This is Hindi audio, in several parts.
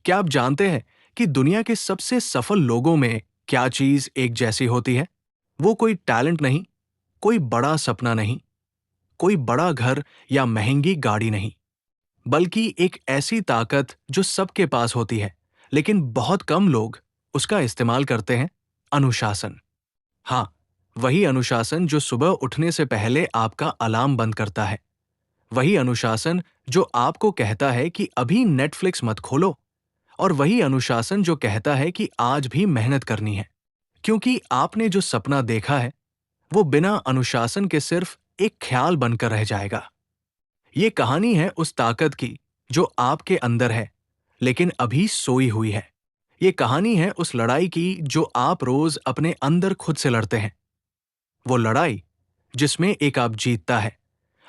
क्या आप जानते हैं कि दुनिया के सबसे सफल लोगों में क्या चीज एक जैसी होती है? वो कोई टैलेंट नहीं, कोई बड़ा सपना नहीं, कोई बड़ा घर या महंगी गाड़ी नहीं, बल्कि एक ऐसी ताकत जो सबके पास होती है, लेकिन बहुत कम लोग उसका इस्तेमाल करते हैं। अनुशासन। हाँ, वही अनुशासन जो सुबह उठने से पहले आपका अलार्म बंद करता है। वही अनुशासन जो आपको कहता है कि अभी नेटफ्लिक्स मत खोलो। और वही अनुशासन जो कहता है कि आज भी मेहनत करनी है, क्योंकि आपने जो सपना देखा है वो बिना अनुशासन के सिर्फ एक ख्याल बनकर रह जाएगा। ये कहानी है उस ताकत की जो आपके अंदर है, लेकिन अभी सोई हुई है। ये कहानी है उस लड़ाई की जो आप रोज अपने अंदर खुद से लड़ते हैं। वो लड़ाई जिसमें एक आप जीतता है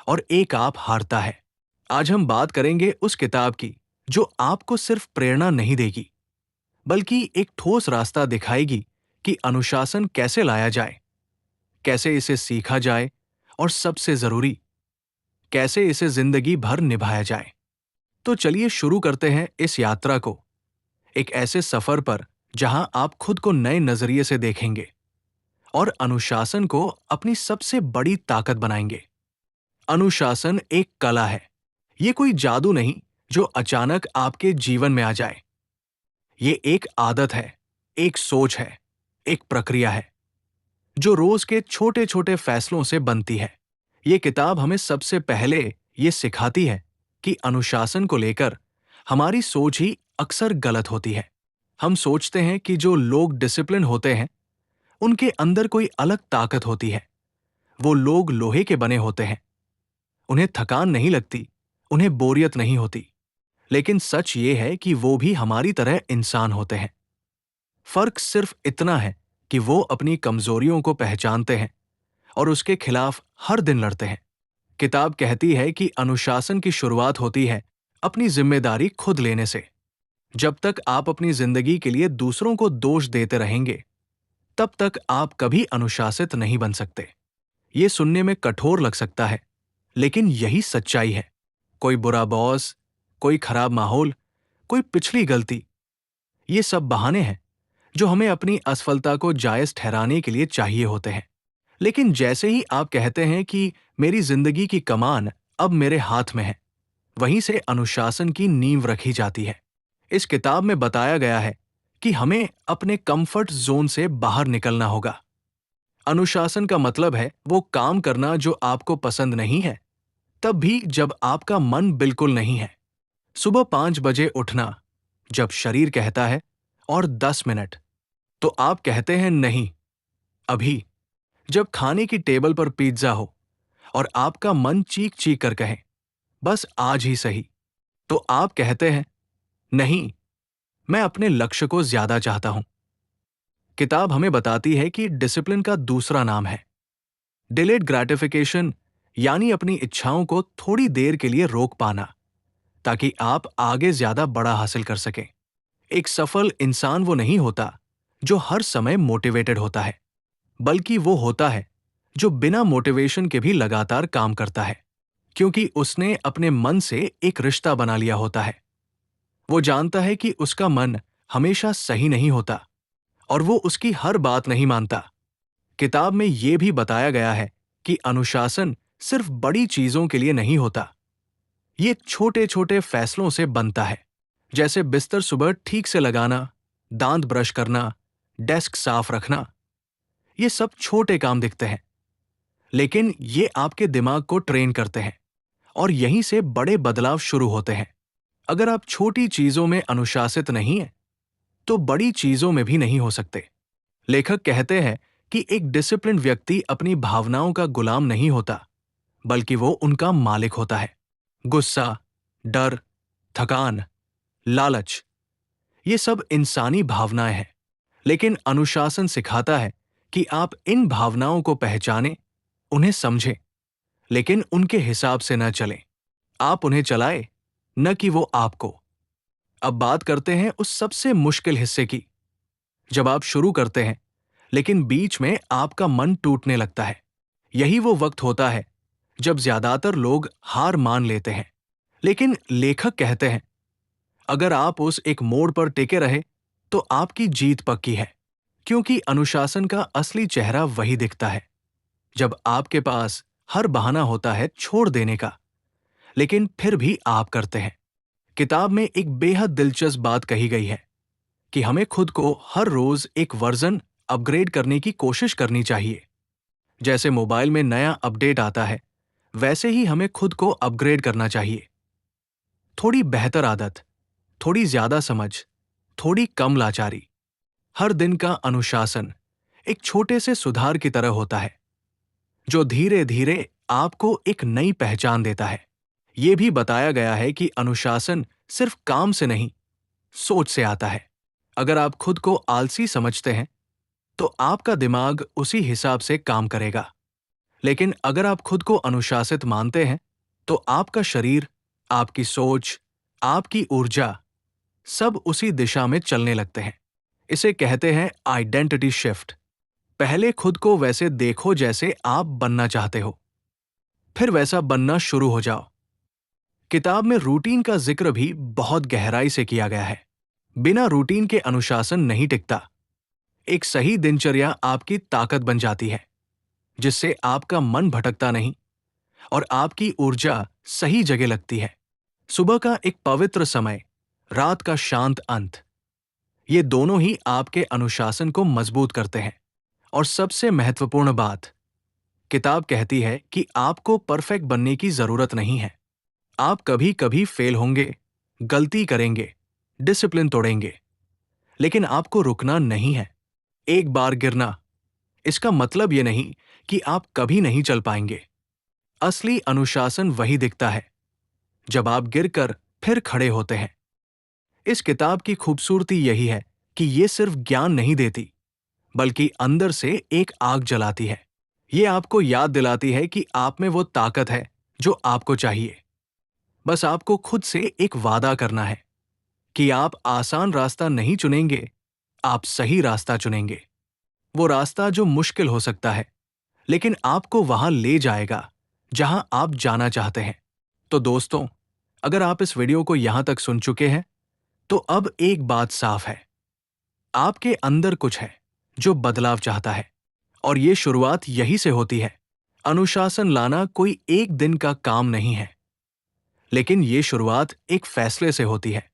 और एक आप हारता है। आज हम बात करेंगे उस किताब की जो आपको सिर्फ प्रेरणा नहीं देगी, बल्कि एक ठोस रास्ता दिखाएगी कि अनुशासन कैसे लाया जाए, कैसे इसे सीखा जाए और सबसे जरूरी, कैसे इसे जिंदगी भर निभाया जाए। तो चलिए शुरू करते हैं इस यात्रा को, एक ऐसे सफर पर जहां आप खुद को नए नजरिए से देखेंगे और अनुशासन को अपनी सबसे बड़ी ताकत बनाएंगे। अनुशासन एक कला है। ये कोई जादू नहीं जो अचानक आपके जीवन में आ जाए। ये एक आदत है, एक सोच है, एक प्रक्रिया है जो रोज के छोटे छोटे फैसलों से बनती है। ये किताब हमें सबसे पहले ये सिखाती है कि अनुशासन को लेकर हमारी सोच ही अक्सर गलत होती है। हम सोचते हैं कि जो लोग डिसिप्लिन होते हैं उनके अंदर कोई अलग ताकत होती है। वो लोग लोहे के बने होते हैं, उन्हें थकान नहीं लगती, उन्हें बोरियत नहीं होती। लेकिन सच ये है कि वो भी हमारी तरह इंसान होते हैं। फर्क सिर्फ इतना है कि वो अपनी कमजोरियों को पहचानते हैं और उसके खिलाफ हर दिन लड़ते हैं। किताब कहती है कि अनुशासन की शुरुआत होती है अपनी जिम्मेदारी खुद लेने से। जब तक आप अपनी जिंदगी के लिए दूसरों को दोष देते रहेंगे, तब तक आप कभी अनुशासित नहीं बन सकते। ये सुनने में कठोर लग सकता है, लेकिन यही सच्चाई है। कोई बुरा बॉस, कोई खराब माहौल, कोई पिछली गलती, ये सब बहाने हैं जो हमें अपनी असफलता को जायज ठहराने के लिए चाहिए होते हैं। लेकिन जैसे ही आप कहते हैं कि मेरी जिंदगी की कमान अब मेरे हाथ में है, वहीं से अनुशासन की नींव रखी जाती है। इस किताब में बताया गया है कि हमें अपने कंफर्ट जोन से बाहर निकलना होगा। अनुशासन का मतलब है वो काम करना जो आपको पसंद नहीं है, तब भी जब आपका मन बिल्कुल नहीं है। सुबह 5 बजे उठना, जब शरीर कहता है और 10 मिनट, तो आप कहते हैं नहीं अभी। जब खाने की टेबल पर पिज्जा हो और आपका मन चीख चीख कर कहे बस आज ही सही, तो आप कहते हैं नहीं, मैं अपने लक्ष्य को ज्यादा चाहता हूं। किताब हमें बताती है कि डिसिप्लिन का दूसरा नाम है डिलेड ग्रेटिफिकेशन, यानी अपनी इच्छाओं को थोड़ी देर के लिए रोक पाना ताकि आप आगे ज्यादा बड़ा हासिल कर सकें। एक सफल इंसान वो नहीं होता जो हर समय मोटिवेटेड होता है, बल्कि वो होता है जो बिना मोटिवेशन के भी लगातार काम करता है, क्योंकि उसने अपने मन से एक रिश्ता बना लिया होता है। वो जानता है कि उसका मन हमेशा सही नहीं होता और वो उसकी हर बात नहीं मानता। किताब में ये भी बताया गया है कि अनुशासन सिर्फ बड़ी चीजों के लिए नहीं होता। ये छोटे छोटे फैसलों से बनता है, जैसे बिस्तर सुबह ठीक से लगाना, दांत ब्रश करना, डेस्क साफ रखना। ये सब छोटे काम दिखते हैं, लेकिन ये आपके दिमाग को ट्रेन करते हैं और यहीं से बड़े बदलाव शुरू होते हैं। अगर आप छोटी चीजों में अनुशासित नहीं हैं, तो बड़ी चीजों में भी नहीं हो सकते। लेखक कहते हैं कि एक डिसिप्लिन व्यक्ति अपनी भावनाओं का गुलाम नहीं होता, बल्कि वो उनका मालिक होता है। गुस्सा, डर, थकान, लालच, ये सब इंसानी भावनाएं हैं, लेकिन अनुशासन सिखाता है कि आप इन भावनाओं को पहचानें, उन्हें समझें, लेकिन उनके हिसाब से न चलें। आप उन्हें चलाएं, न कि वो आपको। अब बात करते हैं उस सबसे मुश्किल हिस्से की, जब आप शुरू करते हैं लेकिन बीच में आपका मन टूटने लगता है। यही वो वक्त होता है जब ज्यादातर लोग हार मान लेते हैं। लेकिन लेखक कहते हैं अगर आप उस एक मोड़ पर टिके रहे तो आपकी जीत पक्की है, क्योंकि अनुशासन का असली चेहरा वही दिखता है जब आपके पास हर बहाना होता है छोड़ देने का, लेकिन फिर भी आप करते हैं। किताब में एक बेहद दिलचस्प बात कही गई है कि हमें खुद को हर रोज एक वर्जन अपग्रेड करने की कोशिश करनी चाहिए। जैसे मोबाइल में नया अपडेट आता है, वैसे ही हमें खुद को अपग्रेड करना चाहिए। थोड़ी बेहतर आदत, थोड़ी ज्यादा समझ, थोड़ी कम लाचारी। हर दिन का अनुशासन एक छोटे से सुधार की तरह होता है, जो धीरे धीरे आपको एक नई पहचान देता है। यह भी बताया गया है कि अनुशासन सिर्फ काम से नहीं, सोच से आता है। अगर आप खुद को आलसी समझते हैं, तो आपका दिमाग उसी हिसाब से काम करेगा। लेकिन अगर आप खुद को अनुशासित मानते हैं, तो आपका शरीर, आपकी सोच, आपकी ऊर्जा सब उसी दिशा में चलने लगते हैं। इसे कहते हैं आइडेंटिटी शिफ्ट। पहले खुद को वैसे देखो जैसे आप बनना चाहते हो, फिर वैसा बनना शुरू हो जाओ। किताब में रूटीन का जिक्र भी बहुत गहराई से किया गया है। बिना रूटीन के अनुशासन नहीं टिकता। एक सही दिनचर्या आपकी ताकत बन जाती है, जिससे आपका मन भटकता नहीं और आपकी ऊर्जा सही जगह लगती है। सुबह का एक पवित्र समय, रात का शांत अंत, ये दोनों ही आपके अनुशासन को मजबूत करते हैं। और सबसे महत्वपूर्ण बात, किताब कहती है कि आपको परफेक्ट बनने की जरूरत नहीं है। आप कभी कभी फेल होंगे, गलती करेंगे, डिसिप्लिन तोड़ेंगे, लेकिन आपको रुकना नहीं है। एक बार गिरना, इसका मतलब ये नहीं कि आप कभी नहीं चल पाएंगे। असली अनुशासन वही दिखता है जब आप गिरकर फिर खड़े होते हैं। इस किताब की खूबसूरती यही है कि ये सिर्फ ज्ञान नहीं देती, बल्कि अंदर से एक आग जलाती है। ये आपको याद दिलाती है कि आप में वो ताकत है जो आपको चाहिए। बस आपको खुद से एक वादा करना है कि आप आसान रास्ता नहीं चुनेंगे, आप सही रास्ता चुनेंगे। वो रास्ता जो मुश्किल हो सकता है, लेकिन आपको वहां ले जाएगा जहां आप जाना चाहते हैं। तो दोस्तों, अगर आप इस वीडियो को यहां तक सुन चुके हैं, तो अब एक बात साफ है, आपके अंदर कुछ है जो बदलाव चाहता है, और ये शुरुआत यही से होती है। अनुशासन लाना कोई एक दिन का काम नहीं है, लेकिन ये शुरुआत एक फैसले से होती है,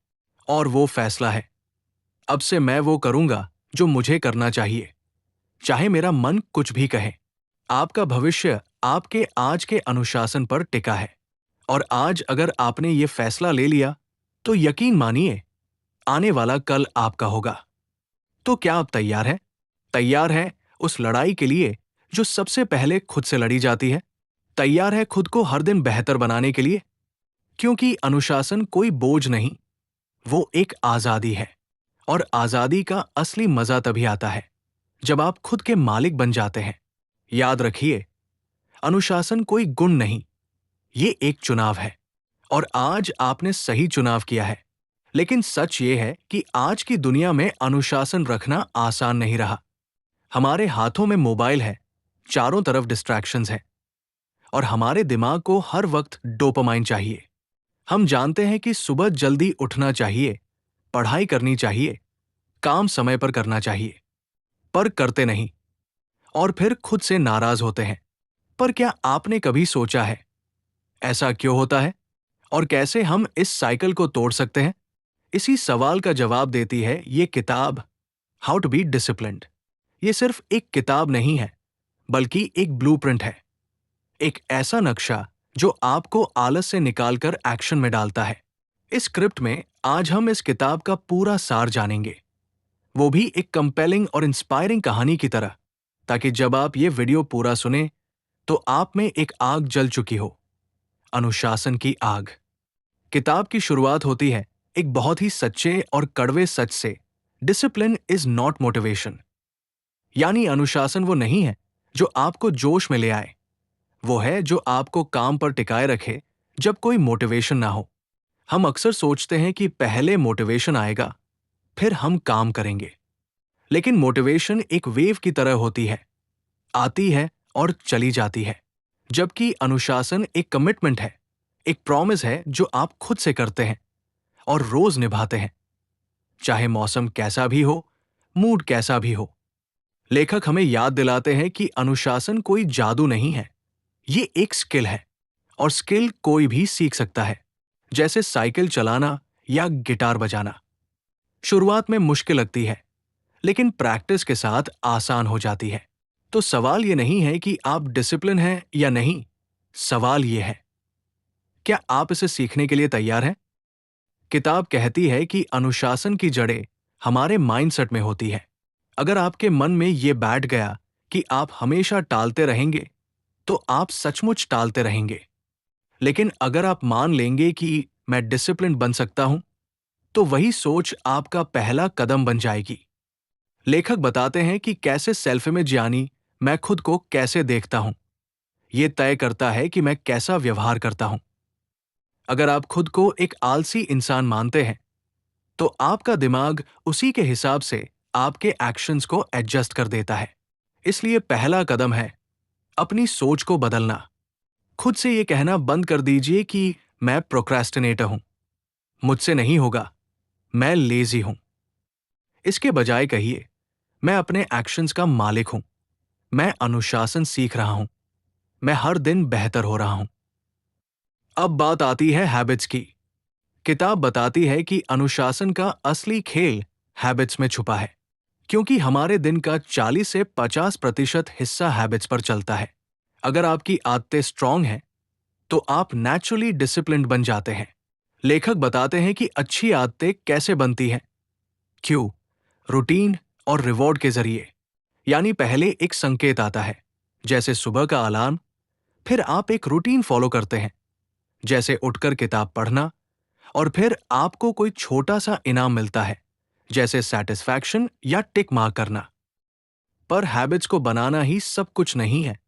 और वो फैसला है, अब से मैं वो करूंगा जो मुझे करना चाहिए, चाहे मेरा मन कुछ भी कहे। आपका भविष्य आपके आज के अनुशासन पर टिका है, और आज अगर आपने ये फैसला ले लिया, तो यकीन मानिए, आने वाला कल आपका होगा। तो क्या आप तैयार हैं? तैयार हैं उस लड़ाई के लिए जो सबसे पहले खुद से लड़ी जाती है? तैयार है खुद को हर दिन बेहतर बनाने के लिए? क्योंकि अनुशासन कोई बोझ नहीं, वो एक आजादी है। और आजादी का असली मजा तभी आता है जब आप खुद के मालिक बन जाते हैं। याद रखिए, अनुशासन कोई गुण नहीं, ये एक चुनाव है, और आज आपने सही चुनाव किया है। लेकिन सच ये है कि आज की दुनिया में अनुशासन रखना आसान नहीं रहा। हमारे हाथों में मोबाइल है, चारों तरफ डिस्ट्रैक्शंस हैं, और हमारे दिमाग को हर वक्त डोपामाइन चाहिए। हम जानते हैं कि सुबह जल्दी उठना चाहिए, पढ़ाई करनी चाहिए, काम समय पर करना चाहिए, पर करते नहीं, और फिर खुद से नाराज होते हैं। पर क्या आपने कभी सोचा है, ऐसा क्यों होता है और कैसे हम इस साइकिल को तोड़ सकते हैं? इसी सवाल का जवाब देती है ये किताब, हाउ टू बी डिसिप्लिन्ड। ये सिर्फ एक किताब नहीं है, बल्कि एक ब्लूप्रिंट है, एक ऐसा नक्शा जो आपको आलस से निकालकर एक्शन में डालता है। इस स्क्रिप्ट में आज हम इस किताब का पूरा सार जानेंगे, वो भी एक कंपेलिंग और इंस्पायरिंग कहानी की तरह, ताकि जब आप ये वीडियो पूरा सुने, तो आप में एक आग जल चुकी हो, अनुशासन की आग। किताब की शुरुआत होती है एक बहुत ही सच्चे और कड़वे सच से, डिसिप्लिन इज नॉट मोटिवेशन। यानी अनुशासन वो नहीं है जो आपको जोश में ले आए, वो है जो आपको काम पर टिकाए रखे जब कोई मोटिवेशन ना हो। हम अक्सर सोचते हैं कि पहले मोटिवेशन आएगा, फिर हम काम करेंगे। लेकिन मोटिवेशन एक वेव की तरह होती है, आती है और चली जाती है, जबकि अनुशासन एक कमिटमेंट है, एक प्रॉमिस है जो आप खुद से करते हैं, और रोज निभाते हैं, चाहे मौसम कैसा भी हो, मूड कैसा भी हो। लेखक हमें याद दिलाते हैं कि अनुशासन कोई जादू नहीं है, ये एक स्किल है, और स्किल कोई भी सीख सकता है, जैसे साइकिल चलाना या गिटार बजाना। शुरुआत में मुश्किल लगती है, लेकिन प्रैक्टिस के साथ आसान हो जाती है। तो सवाल ये नहीं है कि आप डिसिप्लिन हैं या नहीं, सवाल ये है, क्या आप इसे सीखने के लिए तैयार हैं? किताब कहती है कि अनुशासन की जड़ें हमारे माइंडसेट में होती है। अगर आपके मन में ये बैठ गया कि आप हमेशा टालते रहेंगे, तो आप सचमुच टालते रहेंगे। लेकिन अगर आप मान लेंगे कि मैं डिसिप्लिन बन सकता हूं, तो वही सोच आपका पहला कदम बन जाएगी। लेखक बताते हैं कि कैसे सेल्फ इमेज यानी मैं खुद को कैसे देखता हूं, यह तय करता है कि मैं कैसा व्यवहार करता हूं। अगर आप खुद को एक आलसी इंसान मानते हैं, तो आपका दिमाग उसी के हिसाब से आपके एक्शंस को एडजस्ट कर देता है। इसलिए पहला कदम है अपनी सोच को बदलना। खुद से यह कहना बंद कर दीजिए कि मैं प्रोक्रेस्टिनेटर हूं, मुझसे नहीं होगा, मैं लेजी हूं। इसके बजाय कहिए, मैं अपने एक्शंस का मालिक हूं, मैं अनुशासन सीख रहा हूं, मैं हर दिन बेहतर हो रहा हूं। अब बात आती है हैबिट्स की। किताब बताती है कि अनुशासन का असली खेल हैबिट्स में छुपा है, क्योंकि हमारे दिन का 40 से 50% हिस्सा हैबिट्स पर चलता है। अगर आपकी आदतें स्ट्रांग हैं, तो आप नेचुरली डिसिप्लिन्ड बन जाते हैं। लेखक बताते हैं कि अच्छी आदतें कैसे बनती हैं। क्यों? रूटीन और रिवॉर्ड के जरिए। यानी पहले एक संकेत आता है, जैसे सुबह का अलार्म, फिर आप एक रूटीन फॉलो करते हैं, जैसे उठकर किताब पढ़ना, और फिर आपको कोई छोटा सा इनाम मिलता है, जैसे सैटिस्फैक्शन या टिक मार्क करना। पर हैबिट्स को बनाना ही सब कुछ नहीं है,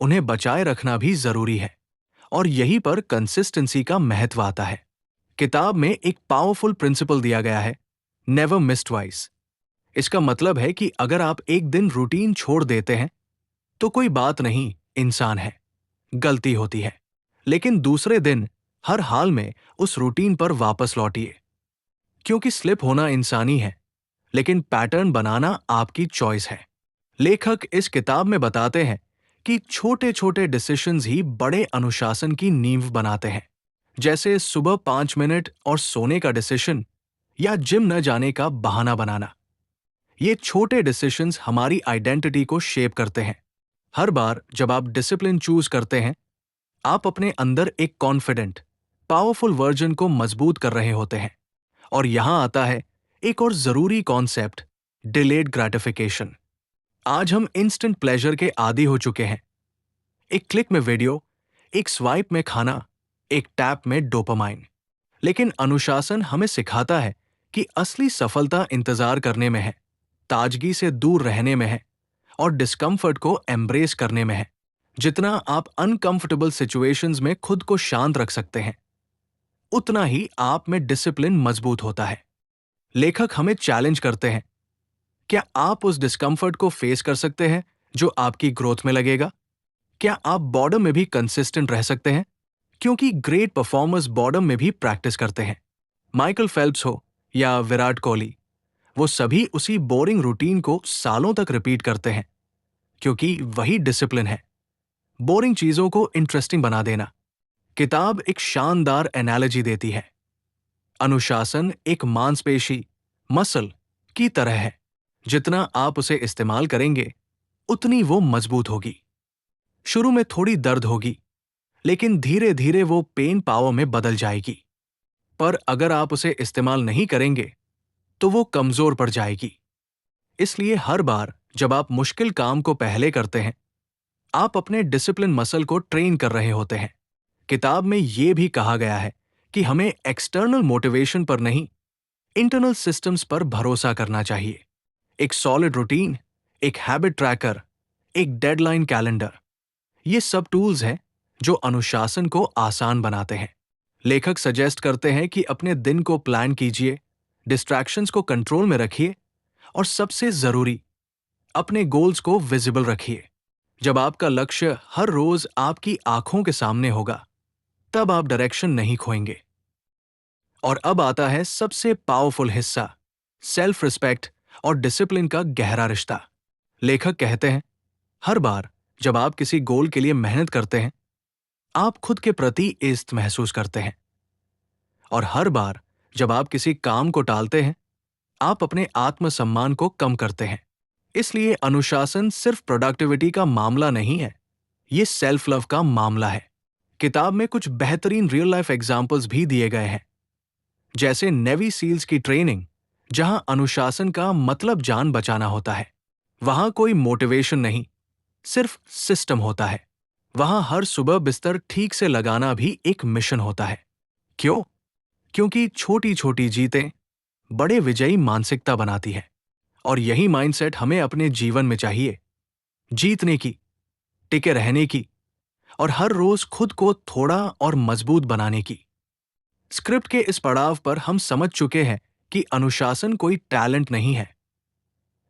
उन्हें बचाए रखना भी जरूरी है, और यहीं पर कंसिस्टेंसी का महत्व आता है। किताब में एक पावरफुल प्रिंसिपल दिया गया है, नेवर मिस ट्वाइस। इसका मतलब है कि अगर आप एक दिन रूटीन छोड़ देते हैं, तो कोई बात नहीं, इंसान है, गलती होती है। लेकिन दूसरे दिन हर हाल में उस रूटीन पर वापस लौटिए, क्योंकि स्लिप होना इंसानी है, लेकिन पैटर्न बनाना आपकी चॉइस है। लेखक इस किताब में बताते हैं कि छोटे छोटे डिसीजंस ही बड़े अनुशासन की नींव बनाते हैं, जैसे सुबह 5 मिनट और सोने का डिसीजन, या जिम न जाने का बहाना बनाना। ये छोटे डिसीजंस हमारी आइडेंटिटी को शेप करते हैं। हर बार जब आप डिसिप्लिन चूज करते हैं, आप अपने अंदर एक कॉन्फिडेंट, पावरफुल वर्जन को मजबूत कर रहे होते हैं। और यहां आता है एक और जरूरी कॉन्सेप्ट, डिलेड ग्रेटिफिकेशन। आज हम इंस्टेंट प्लेजर के आदी हो चुके हैं। एक क्लिक में वीडियो, एक स्वाइप में खाना, एक टैप में डोपामाइन। लेकिन अनुशासन हमें सिखाता है कि असली सफलता इंतजार करने में है, ताजगी से दूर रहने में है, और डिस्कम्फर्ट को एम्ब्रेस करने में है। जितना आप अनकंफर्टेबल सिचुएशंस में खुद को शांत रख सकते हैं, उतना ही आप में डिसिप्लिन मजबूत होता है। लेखक हमें चैलेंज करते हैं, क्या आप उस डिस्कम्फर्ट को फेस कर सकते हैं जो आपकी ग्रोथ में लगेगा? क्या आप बॉर्डम में भी कंसिस्टेंट रह सकते हैं? क्योंकि ग्रेट परफॉर्मर्स बॉर्डम में भी प्रैक्टिस करते हैं। माइकल फेल्प्स हो या विराट कोहली, वो सभी उसी बोरिंग रूटीन को सालों तक रिपीट करते हैं, क्योंकि वही डिसिप्लिन है, बोरिंग चीजों को इंटरेस्टिंग बना देना। किताब एक शानदार एनालॉजी देती है। अनुशासन एक मांसपेशी, मसल की तरह है, जितना आप उसे इस्तेमाल करेंगे, उतनी वो मजबूत होगी। शुरू में थोड़ी दर्द होगी, लेकिन धीरे धीरे वो पेन पावर में बदल जाएगी। पर अगर आप उसे इस्तेमाल नहीं करेंगे, तो वो कमजोर पड़ जाएगी। इसलिए हर बार जब आप मुश्किल काम को पहले करते हैं, आप अपने डिसिप्लिन मसल को ट्रेन कर रहे होते हैं। किताब में यह भी कहा गया है कि हमें एक्सटर्नल मोटिवेशन पर नहीं, इंटरनल सिस्टम्स पर भरोसा करना चाहिए। एक सॉलिड रूटीन, एक हैबिट ट्रैकर, एक डेडलाइन कैलेंडर, ये सब टूल्स हैं जो अनुशासन को आसान बनाते हैं। लेखक सजेस्ट करते हैं कि अपने दिन को प्लान कीजिए, डिस्ट्रैक्शंस को कंट्रोल में रखिए, और सबसे जरूरी, अपने गोल्स को विजिबल रखिए। जब आपका लक्ष्य हर रोज आपकी आंखों के सामने होगा, तब आप डायरेक्शन नहीं खोएंगे। और अब आता है सबसे पावरफुल हिस्सा, सेल्फ रिस्पेक्ट और डिसिप्लिन का गहरा रिश्ता। लेखक कहते हैं, हर बार जब आप किसी गोल के लिए मेहनत करते हैं, आप खुद के प्रति इज्जत महसूस करते हैं। और हर बार जब आप किसी काम को टालते हैं, आप अपने आत्मसम्मान को कम करते हैं। इसलिए अनुशासन सिर्फ प्रोडक्टिविटी का मामला नहीं है, ये सेल्फ लव का मामला है। किताब में कुछ बेहतरीन रियल लाइफ एग्जाम्पल्स भी दिए गए हैं, जैसे नेवी सील्स की ट्रेनिंग, जहां अनुशासन का मतलब जान बचाना होता है। वहां कोई मोटिवेशन नहीं, सिर्फ सिस्टम होता है। वहां हर सुबह बिस्तर ठीक से लगाना भी एक मिशन होता है। क्यों? क्योंकि छोटी छोटी जीतें बड़े विजयी मानसिकता बनाती है। और यही माइंडसेट हमें अपने जीवन में चाहिए, जीतने की, टिके रहने की, और हर रोज खुद को थोड़ा और मजबूत बनाने की। स्क्रिप्ट के इस पड़ाव पर हम समझ चुके हैं कि अनुशासन कोई टैलेंट नहीं है,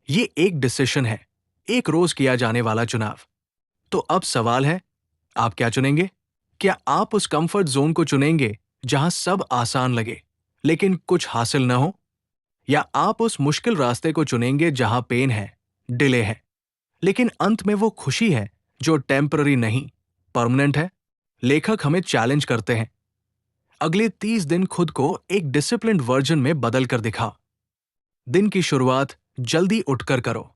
ये एक डिसीजन है, एक रोज किया जाने वाला चुनाव। तो अब सवाल है, आप क्या चुनेंगे? क्या आप उस कंफर्ट जोन को चुनेंगे जहां सब आसान लगे लेकिन कुछ हासिल न हो? या आप उस मुश्किल रास्ते को चुनेंगे जहां पेन है, डिले है, लेकिन अंत में वो खुशी है जो टेम्पररी नहीं, परमानेंट है? लेखक हमें चैलेंज करते हैं, अगले 30 दिन खुद को एक डिसिप्लिन्ड वर्जन में बदल कर दिखाओ। दिन की शुरुआत जल्दी उठकर करो,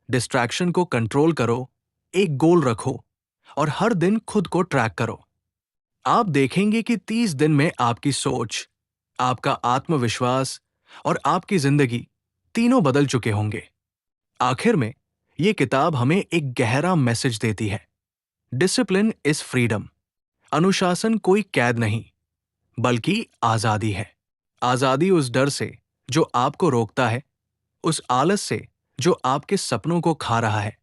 डिस्ट्रैक्शन को कंट्रोल करो, एक गोल रखो और हर दिन खुद को ट्रैक करो। आप देखेंगे कि 30 दिन में आपकी सोच, आपका आत्मविश्वास और आपकी जिंदगी तीनों बदल चुके होंगे। आखिर में ये किताब हमें एक गहरा मैसेज देती है, डिसिप्लिन इज फ्रीडम। अनुशासन कोई कैद नहीं, बल्कि आजादी है। आजादी उस डर से जो आपको रोकता है, उस आलस से जो आपके सपनों को खा रहा है,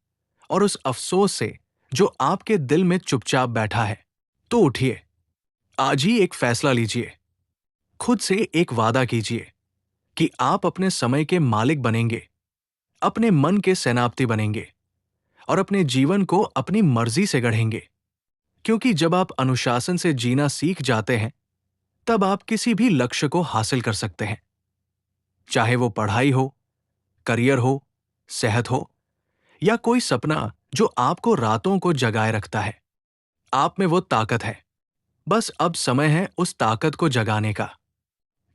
और उस अफसोस से जो आपके दिल में चुपचाप बैठा है। तो उठिए, आज ही एक फैसला लीजिए, खुद से एक वादा कीजिए कि आप अपने समय के मालिक बनेंगे, अपने मन के सेनापति बनेंगे और अपने जीवन को अपनी मर्जी से गढ़ेंगे। क्योंकि जब आप अनुशासन से जीना सीख जाते हैं, तब आप किसी भी लक्ष्य को हासिल कर सकते हैं, चाहे वो पढ़ाई हो, करियर हो, सेहत हो, या कोई सपना जो आपको रातों को जगाए रखता है। आप में वो ताकत है, बस अब समय है उस ताकत को जगाने का।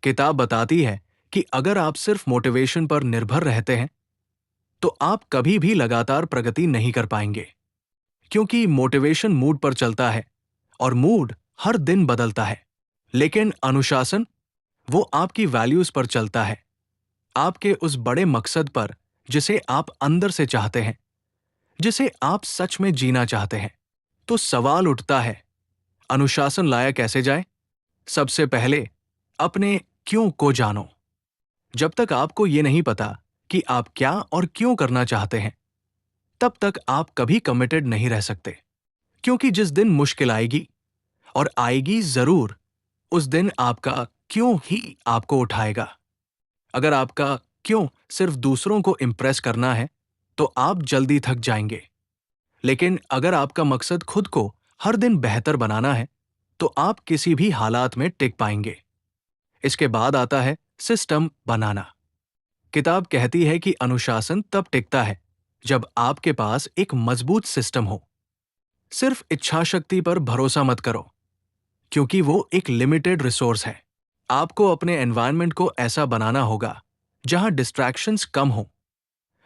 किताब बताती है कि अगर आप सिर्फ मोटिवेशन पर निर्भर रहते हैं, तो आप कभी भी लगातार प्रगति नहीं कर पाएंगे। क्योंकि मोटिवेशन मूड पर चलता है और मूड हर दिन बदलता है। लेकिन अनुशासन, वो आपकी वैल्यूज पर चलता है, आपके उस बड़े मकसद पर जिसे आप अंदर से चाहते हैं, जिसे आप सच में जीना चाहते हैं। तो सवाल उठता है, अनुशासन लाया कैसे जाए? सबसे पहले अपने क्यों को जानो। जब तक आपको ये नहीं पता कि आप क्या और क्यों करना चाहते हैं, तब तक आप कभी कमिटेड नहीं रह सकते। क्योंकि जिस दिन मुश्किल आएगी, और आएगी जरूर, उस दिन आपका क्यों ही आपको उठाएगा। अगर आपका क्यों सिर्फ दूसरों को इंप्रेस करना है, तो आप जल्दी थक जाएंगे। लेकिन अगर आपका मकसद खुद को हर दिन बेहतर बनाना है, तो आप किसी भी हालात में टिक पाएंगे। इसके बाद आता है सिस्टम बनाना। किताब कहती है कि अनुशासन तब टिकता है जब आपके पास एक मजबूत सिस्टम हो। सिर्फ इच्छा शक्ति पर भरोसा मत करो, क्योंकि वो एक लिमिटेड रिसोर्स है। आपको अपने एनवायरनमेंट को ऐसा बनाना होगा जहां डिस्ट्रैक्शंस कम हो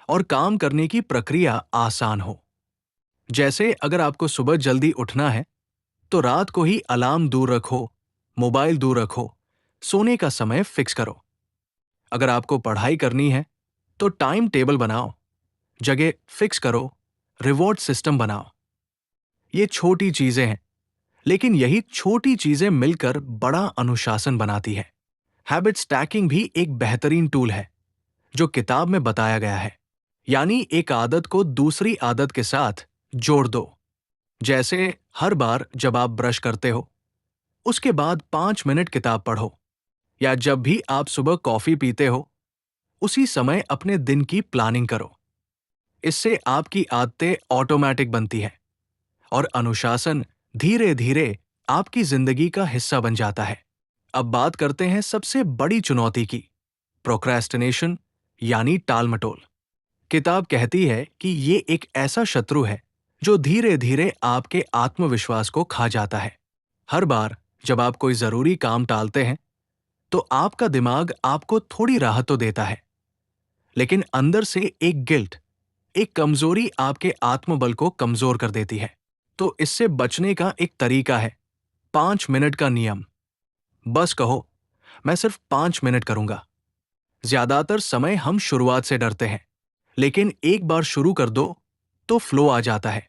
और काम करने की प्रक्रिया आसान हो। जैसे अगर आपको सुबह जल्दी उठना है, तो रात को ही अलार्म दूर रखो, मोबाइल दूर रखो, सोने का समय फिक्स करो। अगर आपको पढ़ाई करनी है, तो टाइम टेबल बनाओ, जगह फिक्स करो, रिवॉर्ड सिस्टम बनाओ। ये छोटी चीजें हैं, लेकिन यही छोटी चीजें मिलकर बड़ा अनुशासन बनाती है। हैबिट स्टैकिंग भी एक बेहतरीन टूल है जो किताब में बताया गया है। यानी एक आदत को दूसरी आदत के साथ जोड़ दो। जैसे हर बार जब आप ब्रश करते हो, उसके बाद 5 मिनट किताब पढ़ो, या जब भी आप सुबह कॉफी पीते हो, उसी समय अपने दिन की प्लानिंग करो। इससे आपकी आदतें ऑटोमेटिक बनती हैं और अनुशासन धीरे धीरे आपकी जिंदगी का हिस्सा बन जाता है। अब बात करते हैं सबसे बड़ी चुनौती की, प्रोक्रेस्टिनेशन यानी टाल-मटोल। किताब कहती है कि ये एक ऐसा शत्रु है जो धीरे धीरे आपके आत्मविश्वास को खा जाता है। हर बार जब आप कोई जरूरी काम टालते हैं तो आपका दिमाग आपको थोड़ी राहत तो देता है, लेकिन अंदर से एक गिल्ट, एक कमजोरी आपके आत्मबल को कमजोर कर देती है। तो इससे बचने का एक तरीका है, 5 मिनट का नियम। बस कहो, मैं सिर्फ 5 मिनट करूंगा। ज्यादातर समय हम शुरुआत से डरते हैं, लेकिन एक बार शुरू कर दो तो फ्लो आ जाता है।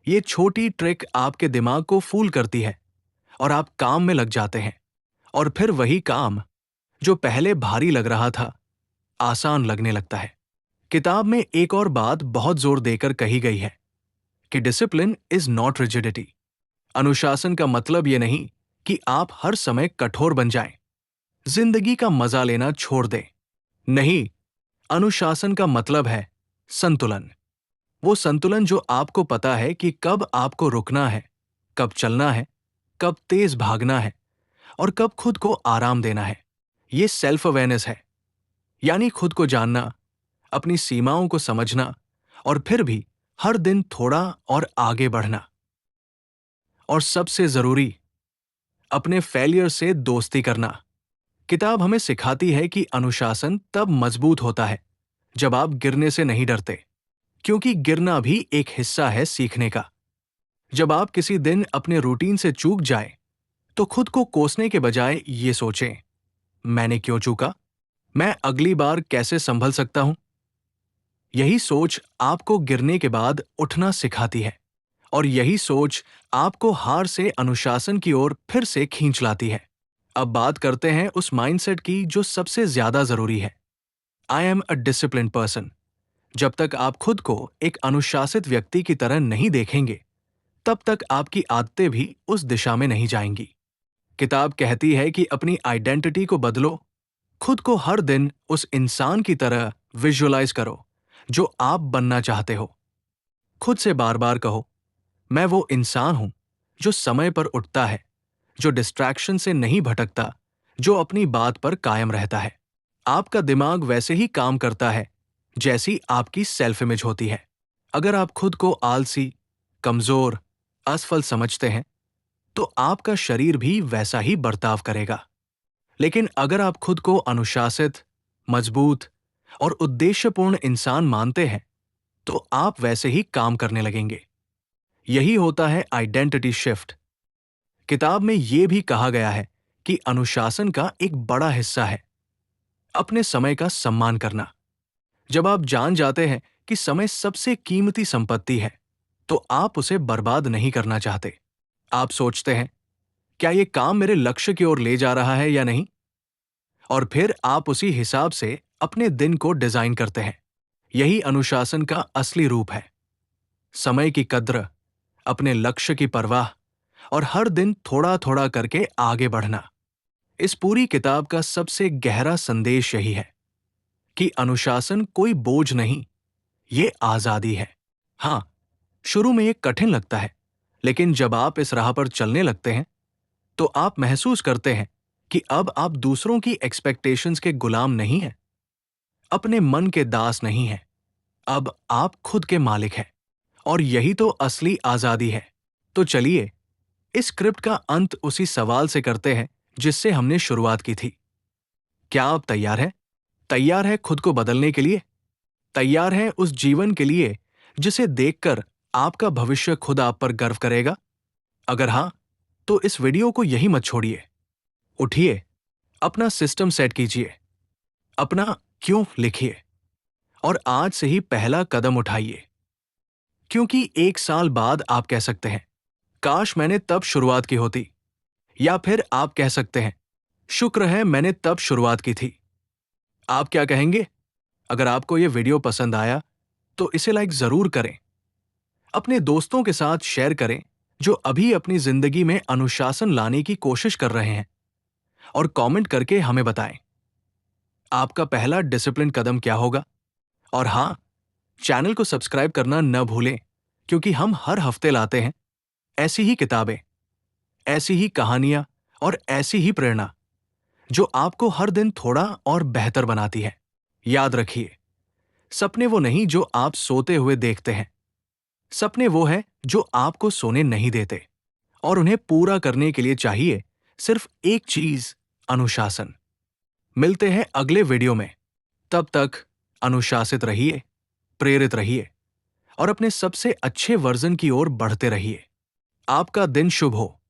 ये छोटी ट्रिक आपके दिमाग को फूल करती है और आप काम में लग जाते हैं, और फिर वही काम जो पहले भारी लग रहा था आसान लगने लगता है। किताब में एक और बात बहुत जोर देकर कही गई है कि डिसिप्लिन इज नॉट रिजिडिटी। अनुशासन का मतलब ये नहीं कि आप हर समय कठोर बन जाएं, जिंदगी का मजा लेना छोड़ दें। नहीं, अनुशासन का मतलब है संतुलन। वो संतुलन जो आपको पता है कि कब आपको रुकना है, कब चलना है, कब तेज भागना है और कब खुद को आराम देना है। ये सेल्फ अवेयरनेस है, यानी खुद को जानना, अपनी सीमाओं को समझना और फिर भी हर दिन थोड़ा और आगे बढ़ना। और सबसे जरूरी, अपने फेलियर से दोस्ती करना। किताब हमें सिखाती है कि अनुशासन तब मजबूत होता है जब आप गिरने से नहीं डरते, क्योंकि गिरना भी एक हिस्सा है सीखने का। जब आप किसी दिन अपने रूटीन से चूक जाए तो खुद को कोसने के बजाय ये सोचें, मैंने क्यों चूका, मैं अगली बार कैसे संभल सकता हूं। यही सोच आपको गिरने के बाद उठना सिखाती है, और यही सोच आपको हार से अनुशासन की ओर फिर से खींच लाती है। अब बात करते हैं उस माइंडसेट की जो सबसे ज्यादा जरूरी है, I am a disciplined person. जब तक आप खुद को एक अनुशासित व्यक्ति की तरह नहीं देखेंगे, तब तक आपकी आदतें भी उस दिशा में नहीं जाएंगी। किताब कहती है कि अपनी आइडेंटिटी को बदलो, खुद को हर दिन उस इंसान की तरह विजुअलाइज करो जो आप बनना चाहते हो। खुद से बार बार कहो, मैं वो इंसान हूं जो समय पर उठता है, जो डिस्ट्रैक्शन से नहीं भटकता, जो अपनी बात पर कायम रहता है। आपका दिमाग वैसे ही काम करता है जैसी आपकी सेल्फ इमेज होती है। अगर आप खुद को आलसी, कमजोर, असफल समझते हैं तो आपका शरीर भी वैसा ही बर्ताव करेगा। लेकिन अगर आप खुद को अनुशासित, मजबूत और उद्देश्यपूर्ण इंसान मानते हैं तो आप वैसे ही काम करने लगेंगे। यही होता है आइडेंटिटी शिफ्ट। किताब में यह भी कहा गया है कि अनुशासन का एक बड़ा हिस्सा है अपने समय का सम्मान करना। जब आप जान जाते हैं कि समय सबसे कीमती संपत्ति है तो आप उसे बर्बाद नहीं करना चाहते। आप सोचते हैं, क्या यह काम मेरे लक्ष्य की ओर ले जा रहा है या नहीं, और फिर आप उसी हिसाब से अपने दिन को डिजाइन करते हैं। यही अनुशासन का असली रूप है, समय की कद्र, अपने लक्ष्य की परवाह और हर दिन थोड़ा थोड़ा करके आगे बढ़ना। इस पूरी किताब का सबसे गहरा संदेश यही है कि अनुशासन कोई बोझ नहीं, ये आजादी है। हां, शुरू में ये कठिन लगता है, लेकिन जब आप इस राह पर चलने लगते हैं तो आप महसूस करते हैं कि अब आप दूसरों की एक्सपेक्टेशंस के गुलाम नहीं हैं, अपने मन के दास नहीं हैं। अब आप खुद के मालिक हैं, और यही तो असली आजादी है। तो चलिए इस स्क्रिप्ट का अंत उसी सवाल से करते हैं जिससे हमने शुरुआत की थी। क्या आप तैयार हैं? तैयार है खुद को बदलने के लिए? तैयार हैं उस जीवन के लिए जिसे देखकर आपका भविष्य खुद आप पर गर्व करेगा? अगर हां, तो इस वीडियो को यही मत छोड़िए। उठिए, अपना सिस्टम सेट कीजिए, अपना क्यों लिखिए, और आज से ही पहला कदम उठाइए। क्योंकि 1 साल बाद आप कह सकते हैं, काश मैंने तब शुरुआत की होती। या फिर आप कह सकते हैं, शुक्र है मैंने तब शुरुआत की थी। आप क्या कहेंगे? अगर आपको यह वीडियो पसंद आया तो इसे लाइक जरूर करें, अपने दोस्तों के साथ शेयर करें जो अभी अपनी जिंदगी में अनुशासन लाने की कोशिश कर रहे हैं, और कमेंट करके हमें बताएं आपका पहला डिसिप्लिन कदम क्या होगा। और हां, चैनल को सब्सक्राइब करना न भूलें, क्योंकि हम हर हफ्ते लाते हैं ऐसी ही किताबें, ऐसी ही कहानियां और ऐसी ही प्रेरणा जो आपको हर दिन थोड़ा और बेहतर बनाती है। याद रखिए, सपने वो नहीं जो आप सोते हुए देखते हैं। सपने वो है जो आपको सोने नहीं देते, और उन्हें पूरा करने के लिए चाहिए सिर्फ एक चीज, अनुशासन। मिलते हैं अगले वीडियो में। तब तक अनुशासित रहिए, प्रेरित रहिए और अपने सबसे अच्छे वर्जन की ओर बढ़ते रहिए। आपका दिन शुभ हो।